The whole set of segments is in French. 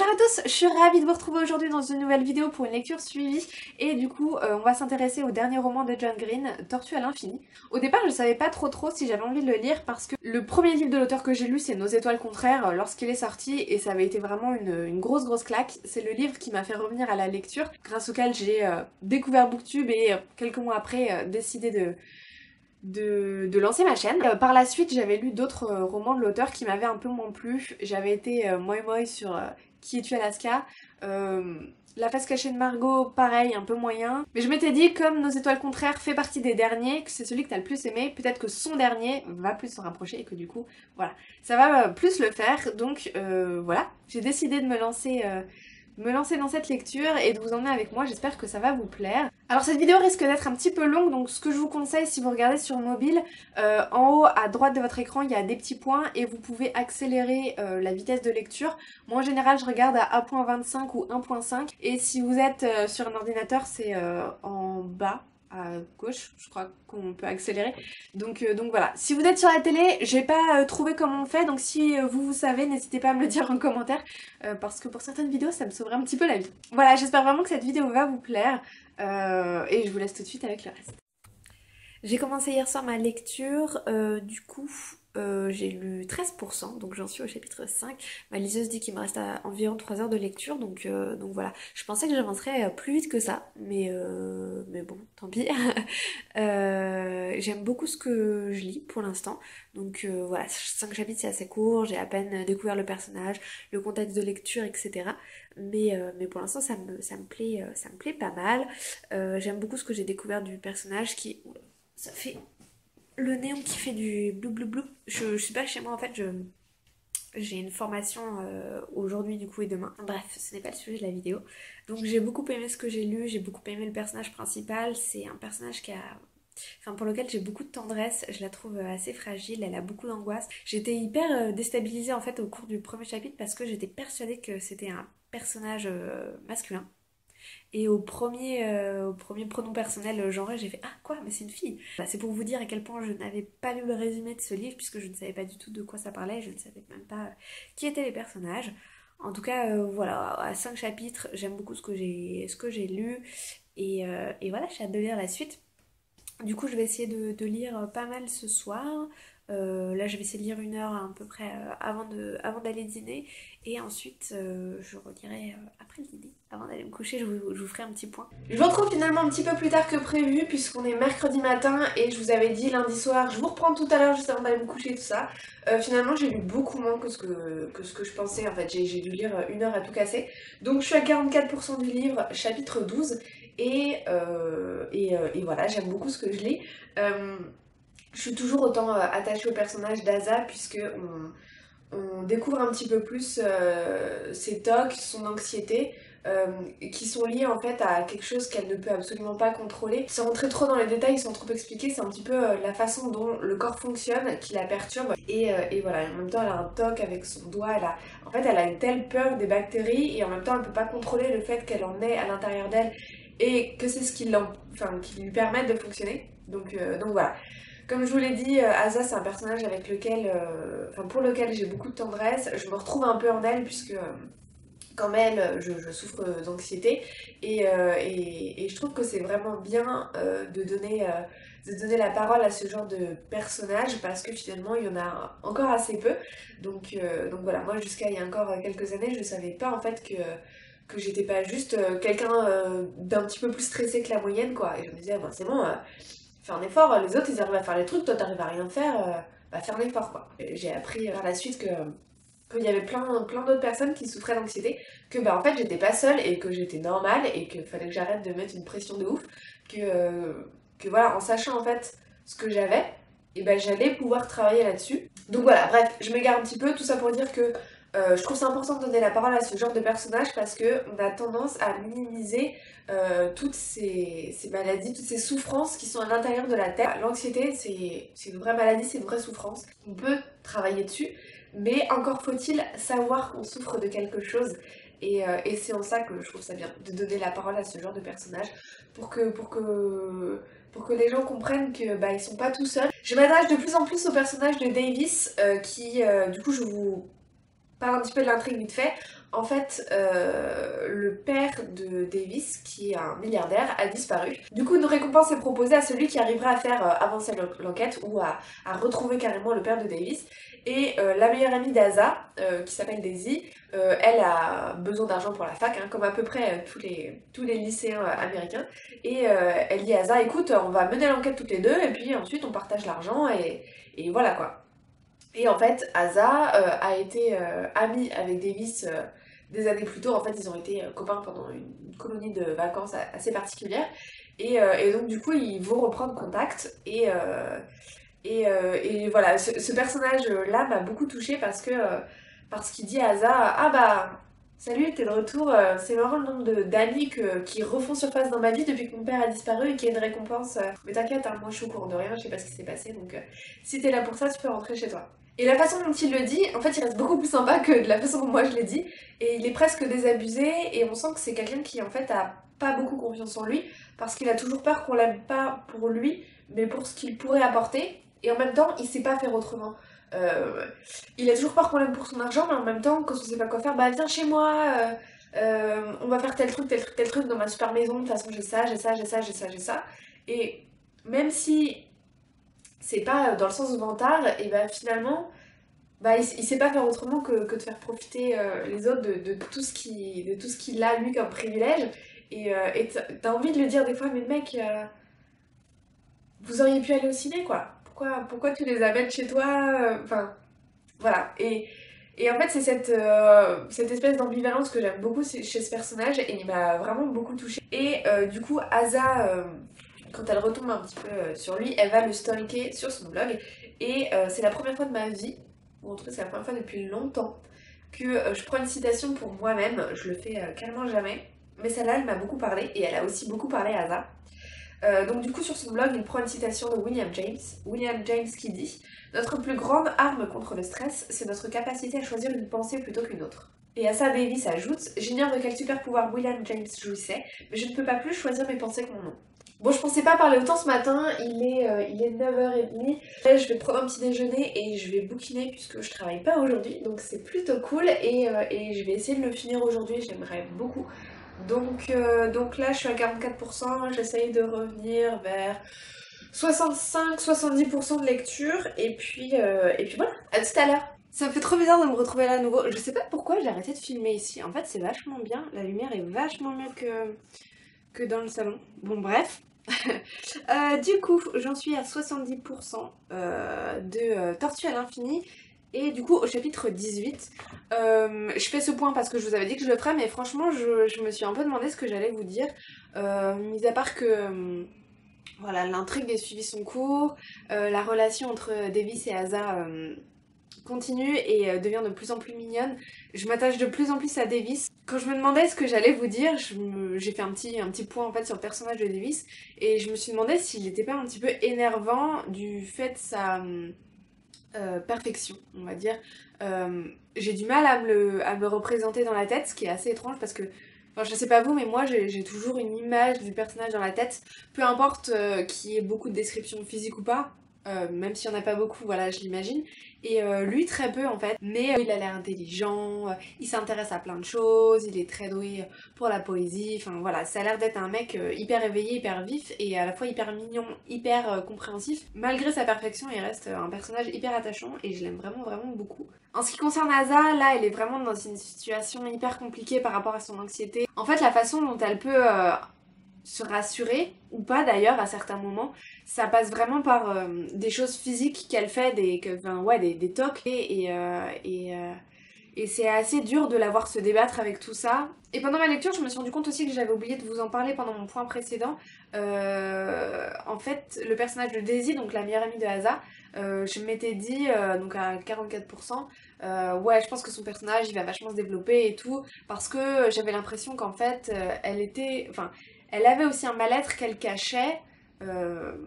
Bonjour à tous, je suis ravie de vous retrouver aujourd'hui dans une nouvelle vidéo pour une lecture suivie et du coup on va s'intéresser au dernier roman de John Green, Tortue à l'infini. Au départ je savais pas trop si j'avais envie de le lire parce que le premier livre de l'auteur que j'ai lu c'est Nos étoiles contraires lorsqu'il est sorti et ça avait été vraiment une grosse claque. C'est le livre qui m'a fait revenir à la lecture grâce auquel j'ai découvert Booktube et quelques mois après décidé de lancer ma chaîne. Par la suite, j'avais lu d'autres romans de l'auteur qui m'avaient un peu moins plu. J'avais été moi sur Qui es-tu Alaska. La face cachée de Margot, pareil, un peu moyen. Mais je m'étais dit, comme Nos étoiles contraires fait partie des derniers, que c'est celui que t'as le plus aimé, peut-être que son dernier va plus s'en rapprocher et que du coup, voilà, ça va plus le faire. Donc voilà, j'ai décidé de me lancer dans cette lecture et de vous emmener avec moi, j'espère que ça va vous plaire. Alors cette vidéo risque d'être un petit peu longue, donc ce que je vous conseille si vous regardez sur mobile, en haut à droite de votre écran il y a des petits points et vous pouvez accélérer la vitesse de lecture. Moi en général je regarde à 1.25 ou 1.5 et si vous êtes sur un ordinateur c'est en bas à gauche, je crois qu'on peut accélérer. Donc voilà, si vous êtes sur la télé, j'ai pas trouvé comment on fait, donc si vous savez, n'hésitez pas à me le dire en commentaire, parce que pour certaines vidéos, ça me sauverait un petit peu la vie. Voilà, j'espère vraiment que cette vidéo va vous plaire, et je vous laisse tout de suite avec le reste. J'ai commencé hier soir ma lecture, du coup j'ai lu 13%, donc j'en suis au chapitre 5. Ma liseuse dit qu'il me reste environ 3 heures de lecture, donc voilà. Je pensais que j'avancerais plus vite que ça, mais bon, tant pis. J'aime beaucoup ce que je lis pour l'instant, donc voilà, 5 chapitres c'est assez court, j'ai à peine découvert le personnage, le contexte de lecture, etc. Mais pour l'instant ça me plaît pas mal. J'aime beaucoup ce que j'ai découvert du personnage qui... Oula, ça fait le néon qui fait du blou blou blou. Je suis pas chez moi en fait, j'ai une formation aujourd'hui du coup et demain. Bref, ce n'est pas le sujet de la vidéo. Donc j'ai beaucoup aimé ce que j'ai lu, j'ai beaucoup aimé le personnage principal. C'est un personnage pour lequel j'ai beaucoup de tendresse. Je la trouve assez fragile, elle a beaucoup d'angoisse. J'étais hyper déstabilisée en fait au cours du premier chapitre parce que j'étais persuadée que c'était un personnage masculin. Et au premier pronom personnel genré, j'ai fait «Ah quoi, mais c'est une fille!» C'est pour vous dire à quel point je n'avais pas lu le résumé de ce livre, puisque je ne savais pas du tout de quoi ça parlait, je ne savais même pas qui étaient les personnages. En tout cas, voilà, à 5 chapitres, j'aime beaucoup ce que j'ai lu, et voilà, j'ai hâte de lire la suite. Du coup, je vais essayer de lire pas mal ce soir. Là, je vais essayer de lire 1 heure à peu près avant d'aller dîner. Et ensuite, je relirai après le dîner. Avant d'aller me coucher, je vous ferai un petit point. Je vous retrouve finalement un petit peu plus tard que prévu, puisqu'on est mercredi matin. Et je vous avais dit lundi soir, je vous reprends tout à l'heure juste avant d'aller me coucher, tout ça. Finalement, j'ai lu beaucoup moins que ce que je pensais. En fait, j'ai dû lire 1 heure à tout casser. Donc, je suis à 44% du livre, chapitre 12. Et voilà, j'aime beaucoup ce que je lis. Je suis toujours autant attachée au personnage d'Asa puisque on découvre un petit peu plus ses tocs, son anxiété, qui sont liés en fait à quelque chose qu'elle ne peut absolument pas contrôler. Sans rentrer trop dans les détails, sans trop expliquer, c'est un petit peu la façon dont le corps fonctionne qui la perturbe. Et voilà, en même temps elle a un toc avec son doigt, en fait elle a une telle peur des bactéries et en même temps elle peut pas contrôler le fait qu'elle en ait à l'intérieur d'elle et que c'est ce qui lui permet de fonctionner. Donc voilà. Comme je vous l'ai dit, Asa c'est un personnage avec pour lequel j'ai beaucoup de tendresse. Je me retrouve un peu en elle puisque comme elle, je souffre d'anxiété et je trouve que c'est vraiment bien de donner la parole à ce genre de personnage parce que finalement il y en a encore assez peu. Donc voilà, moi jusqu'à il y a encore quelques années, je savais pas en fait que j'étais pas juste quelqu'un d'un petit peu plus stressé que la moyenne quoi. Et je me disais, bon, c'est bon, fais un effort, les autres ils arrivent à faire les trucs, toi t'arrives à rien faire, bah fais un effort quoi. Et j'ai appris par la suite qu'il y avait plein d'autres personnes qui souffraient d'anxiété, que bah en fait j'étais pas seule et que j'étais normale et qu'il fallait que j'arrête de mettre une pression de ouf, que voilà, en sachant en fait ce que j'avais, et ben j'allais pouvoir travailler là-dessus. Donc voilà, bref, je m'égare un petit peu, tout ça pour dire que je trouve c'est important de donner la parole à ce genre de personnage parce que on a tendance à minimiser toutes ces maladies, toutes ces souffrances qui sont à l'intérieur de la tête. L'anxiété, c'est une vraie maladie, c'est une vraie souffrance. On peut travailler dessus, mais encore faut-il savoir qu'on souffre de quelque chose. Et c'est en ça que je trouve ça bien, de donner la parole à ce genre de personnage pour que les gens comprennent que bah, ils sont pas tout seuls. Je m'attache de plus en plus au personnage de Davis, qui du coup parle un petit peu de l'intrigue vite fait. En fait, le père de Davis, qui est un milliardaire, a disparu. Du coup, une récompense est proposée à celui qui arrivera à faire avancer l'enquête ou à retrouver carrément le père de Davis. Et la meilleure amie d'Asa, qui s'appelle Daisy, elle a besoin d'argent pour la fac, hein, comme à peu près tous les lycéens américains. Et elle dit à Asa, écoute, on va mener l'enquête toutes les deux, et puis ensuite on partage l'argent, et voilà quoi. Et en fait, Asa a été amie avec Davis des années plus tôt. En fait, ils ont été copains pendant une colonie de vacances assez particulière. Et donc, du coup, ils vont reprendre contact. Et voilà, ce personnage-là m'a beaucoup touchée parce qu'il dit à Asa, ah bah, salut, t'es de retour. C'est marrant le nombre d'amis qui refont surface dans ma vie depuis que mon père a disparu et qu'il y a une récompense. Mais t'inquiète, hein, moi je suis au courant de rien, je sais pas ce qui s'est passé. Donc, si t'es là pour ça, tu peux rentrer chez toi. Et la façon dont il le dit, en fait, il reste beaucoup plus sympa que de la façon dont moi je l'ai dit. Et il est presque désabusé, et on sent que c'est quelqu'un qui, en fait, a pas beaucoup confiance en lui, parce qu'il a toujours peur qu'on l'aime pas pour lui, mais pour ce qu'il pourrait apporter. Et en même temps, il sait pas faire autrement. Euh, il a toujours peur qu'on l'aime pour son argent, mais en même temps, quand on sait pas quoi faire, bah viens chez moi, on va faire tel truc, tel truc, tel truc dans ma super maison, de toute façon j'ai ça, j'ai ça, j'ai ça, j'ai ça, j'ai ça. Et même si c'est pas dans le sens vantard, et bah finalement, bah, il sait pas faire autrement que de faire profiter les autres de de tout ce qu'il a lui comme privilège. Et t'as envie de lui dire des fois, mais mec, vous auriez pu aller au ciné quoi. Pourquoi tu les amènes chez toi Enfin, voilà. Et en fait, c'est cette espèce d'ambivalence que j'aime beaucoup chez ce personnage et il m'a vraiment beaucoup touchée. Et du coup, Asa, quand elle retombe un petit peu sur lui, elle va le stalker sur son blog. Et c'est la première fois de ma vie, ou en tout cas c'est la première fois depuis longtemps, que je prends une citation pour moi-même. Je le fais carrément jamais. Mais celle-là, elle m'a beaucoup parlé et elle a aussi beaucoup parlé à Asa. Donc du coup sur son blog il prend une citation de William James. William James qui dit: Notre plus grande arme contre le stress, c'est notre capacité à choisir une pensée plutôt qu'une autre. Et Asa Davis ajoute: J'ignore de quel super pouvoir William James jouissait, mais je ne peux pas plus choisir mes pensées que mon nom. Bon, je pensais pas parler autant ce matin, il est 9h30. Là, je vais prendre un petit déjeuner et je vais bouquiner puisque je travaille pas aujourd'hui, donc c'est plutôt cool et je vais essayer de le finir aujourd'hui, j'aimerais beaucoup. Donc là, je suis à 44%, j'essaye de revenir vers 65-70% de lecture, et puis voilà, à tout à l'heure. Ça me fait trop bizarre de me retrouver là à nouveau. Je sais pas pourquoi j'ai arrêté de filmer ici. En fait, c'est vachement bien, la lumière est vachement mieux que dans le salon. Bon, bref. Du coup, j'en suis à 70% de Tortue à l'infini. Et du coup, au chapitre 18, je fais ce point parce que je vous avais dit que je le ferais, mais franchement, je me suis un peu demandé ce que j'allais vous dire. Mis à part que voilà, l'intrigue a suivi son cours, la relation entre Davis et Asa continue et devient de plus en plus mignonne. Je m'attache de plus en plus à Davis. Quand je me demandais ce que j'allais vous dire, j'ai fait un petit point en fait sur le personnage de Davis et je me suis demandé s'il n'était pas un petit peu énervant du fait de sa perfection, on va dire. J'ai du mal à me représenter dans la tête, ce qui est assez étrange parce que, enfin, je sais pas vous, mais moi j'ai toujours une image du personnage dans la tête, peu importe qu'il y ait beaucoup de descriptions physiques ou pas. Même s'il n'y en a pas beaucoup, voilà, je l'imagine. Et lui, très peu en fait. Mais il a l'air intelligent, il s'intéresse à plein de choses, il est très doué pour la poésie. Enfin voilà, ça a l'air d'être un mec hyper éveillé, hyper vif et à la fois hyper mignon, hyper compréhensif. Malgré sa perfection, il reste un personnage hyper attachant et je l'aime vraiment, vraiment beaucoup. En ce qui concerne Asa, là, elle est vraiment dans une situation hyper compliquée par rapport à son anxiété. En fait, la façon dont elle peut se rassurer, ou pas d'ailleurs à certains moments, ça passe vraiment par des choses physiques qu'elle fait, des tocs, et c'est assez dur de la voir se débattre avec tout ça. Et pendant ma lecture, je me suis rendu compte aussi que j'avais oublié de vous en parler pendant mon point précédent. En fait, le personnage de Daisy, donc la meilleure amie de Asa, je m'étais dit, donc à 44%, ouais, je pense que son personnage, il va vachement se développer et tout, parce que j'avais l'impression qu'en fait, elle avait aussi un mal-être qu'elle cachait, euh,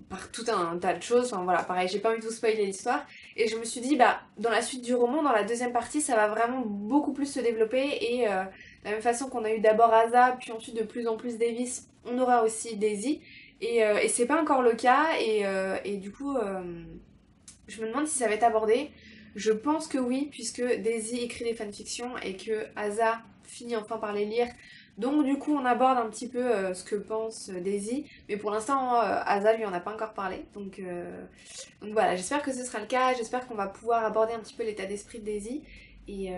par tout un tas de choses. Enfin voilà, pareil, j'ai pas envie de vous spoiler l'histoire. Et je me suis dit, bah, dans la suite du roman, dans la deuxième partie, ça va vraiment beaucoup plus se développer. Et de la même façon qu'on a eu d'abord Asa, puis ensuite de plus en plus Davis, on aura aussi Daisy. Et c'est pas encore le cas. Et du coup, je me demande si ça va être abordé. Je pense que oui, puisque Daisy écrit des fanfictions et que Asa finit enfin par les lire. Donc du coup on aborde un petit peu ce que pense Daisy, mais pour l'instant Asa lui en a pas encore parlé. Donc voilà, j'espère que ce sera le cas, j'espère qu'on va pouvoir aborder un petit peu l'état d'esprit de Daisy. Et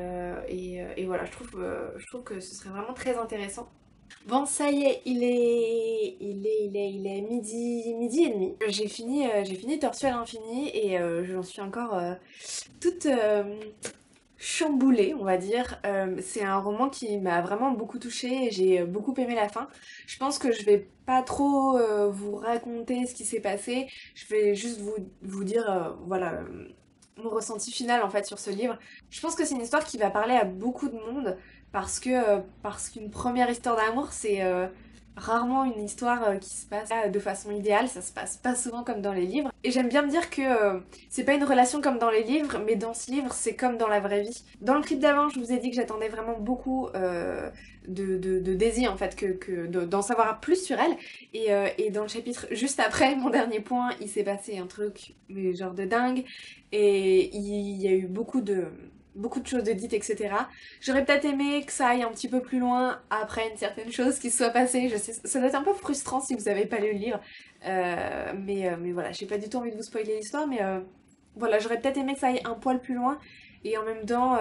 voilà, je trouve que ce serait vraiment très intéressant. Bon, ça y est, il est midi et demi. J'ai fini Tortue à l'infini et j'en suis encore toute chamboulée, on va dire. C'est un roman qui m'a vraiment beaucoup touchée et j'ai beaucoup aimé la fin. Je pense que je vais pas trop vous raconter ce qui s'est passé. Je vais juste vous dire, voilà, mon ressenti final en fait sur ce livre. Je pense que c'est une histoire qui va parler à beaucoup de monde parce qu'une première histoire d'amour c'est rarement une histoire qui se passe de façon idéale, ça se passe pas souvent comme dans les livres. Et j'aime bien me dire que c'est pas une relation comme dans les livres, mais dans ce livre c'est comme dans la vraie vie. Dans le clip d'avant je vous ai dit que j'attendais vraiment beaucoup de Daisy en fait, d'en savoir plus sur elle. Et dans le chapitre juste après mon dernier point, il s'est passé un truc mais genre de dingue. Et il y a eu beaucoup de choses de dites, etc. J'aurais peut-être aimé que ça aille un petit peu plus loin après une certaine chose qui se soit passée. Je sais, ça doit être un peu frustrant si vous n'avez pas lu le livre. Mais voilà, j'ai pas du tout envie de vous spoiler l'histoire, mais voilà, j'aurais peut-être aimé que ça aille un poil plus loin. Et en même temps,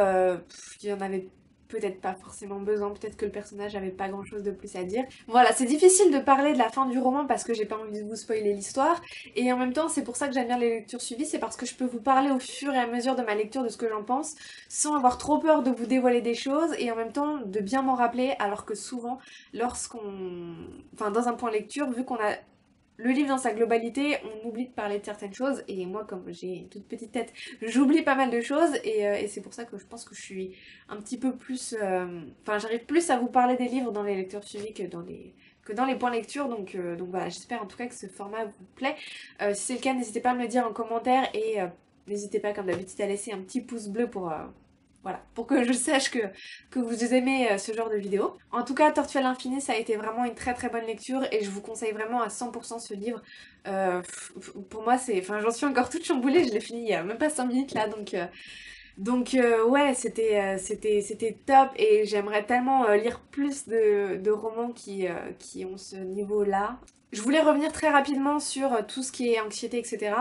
il y en avait peut-être pas forcément besoin, peut-être que le personnage avait pas grand chose de plus à dire. Voilà, c'est difficile de parler de la fin du roman parce que j'ai pas envie de vous spoiler l'histoire, et en même temps c'est pour ça que j'aime bien les lectures suivies, c'est parce que je peux vous parler au fur et à mesure de ma lecture de ce que j'en pense, sans avoir trop peur de vous dévoiler des choses, et en même temps de bien m'en rappeler, alors que souvent, enfin dans un point lecture, vu qu'on a le livre dans sa globalité, on oublie de parler de certaines choses, et moi comme j'ai une toute petite tête, j'oublie pas mal de choses, et c'est pour ça que je pense que je suis un petit peu plus... Enfin j'arrive plus à vous parler des livres dans les lectures suivies que dans les points lecture, donc voilà, j'espère en tout cas que ce format vous plaît. Si c'est le cas, n'hésitez pas à me le dire en commentaire, et n'hésitez pas comme d'habitude à laisser un petit pouce bleu voilà, pour que je sache que vous aimez ce genre de vidéo. En tout cas, Tortue à l'infini, ça a été vraiment une très très bonne lecture et je vous conseille vraiment à 100% ce livre. Pour moi, enfin, j'en suis encore toute chamboulée, je l'ai fini il y a même pas 5 minutes là, donc ouais, c'était top et j'aimerais tellement lire plus de romans qui ont ce niveau-là. Je voulais revenir très rapidement sur tout ce qui est anxiété, etc.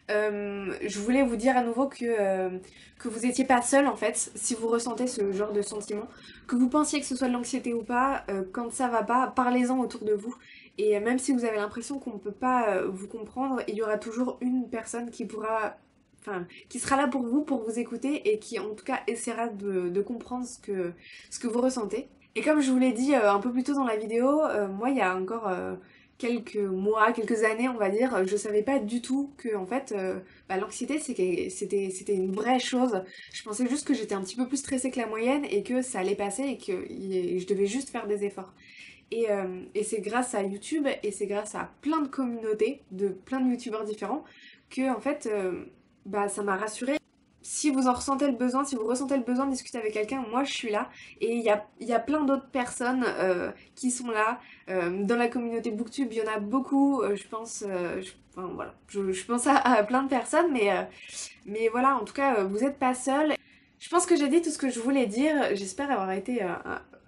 Je voulais vous dire à nouveau que vous étiez pas seul en fait, si vous ressentez ce genre de sentiment, que vous pensiez que ce soit de l'anxiété ou pas, quand ça va pas, parlez-en autour de vous. Et même si vous avez l'impression qu'on ne peut pas vous comprendre, il y aura toujours une personne qui sera là pour vous écouter et qui en tout cas essaiera de comprendre ce que vous ressentez. Et comme je vous l'ai dit un peu plus tôt dans la vidéo, moi il y a encore quelques mois, quelques années on va dire, je savais pas du tout que en fait l'anxiété c'était une vraie chose. Je pensais juste que j'étais un petit peu plus stressée que la moyenne et que ça allait passer et que je devais juste faire des efforts. Et c'est grâce à YouTube et c'est grâce à plein de communautés, de plein de youtubeurs différents, que en fait ça m'a rassurée. Si vous en ressentez le besoin, si vous ressentez le besoin de discuter avec quelqu'un, moi je suis là. Et il y a plein d'autres personnes qui sont là. Dans la communauté Booktube, il y en a beaucoup, je pense. Enfin voilà, je pense à plein de personnes, mais voilà, en tout cas, vous n'êtes pas seul. Je pense que j'ai dit tout ce que je voulais dire. J'espère avoir été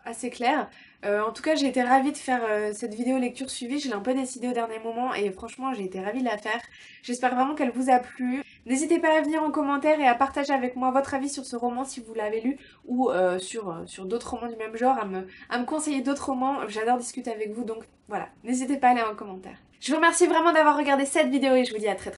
assez claire. En tout cas, j'ai été ravie de faire cette vidéo lecture suivie. Je l'ai un peu décidée au dernier moment et franchement, j'ai été ravie de la faire. J'espère vraiment qu'elle vous a plu. N'hésitez pas à venir en commentaire et à partager avec moi votre avis sur ce roman si vous l'avez lu ou sur d'autres romans du même genre, à me conseiller d'autres romans. J'adore discuter avec vous, donc voilà, n'hésitez pas à aller en commentaire. Je vous remercie vraiment d'avoir regardé cette vidéo et je vous dis à très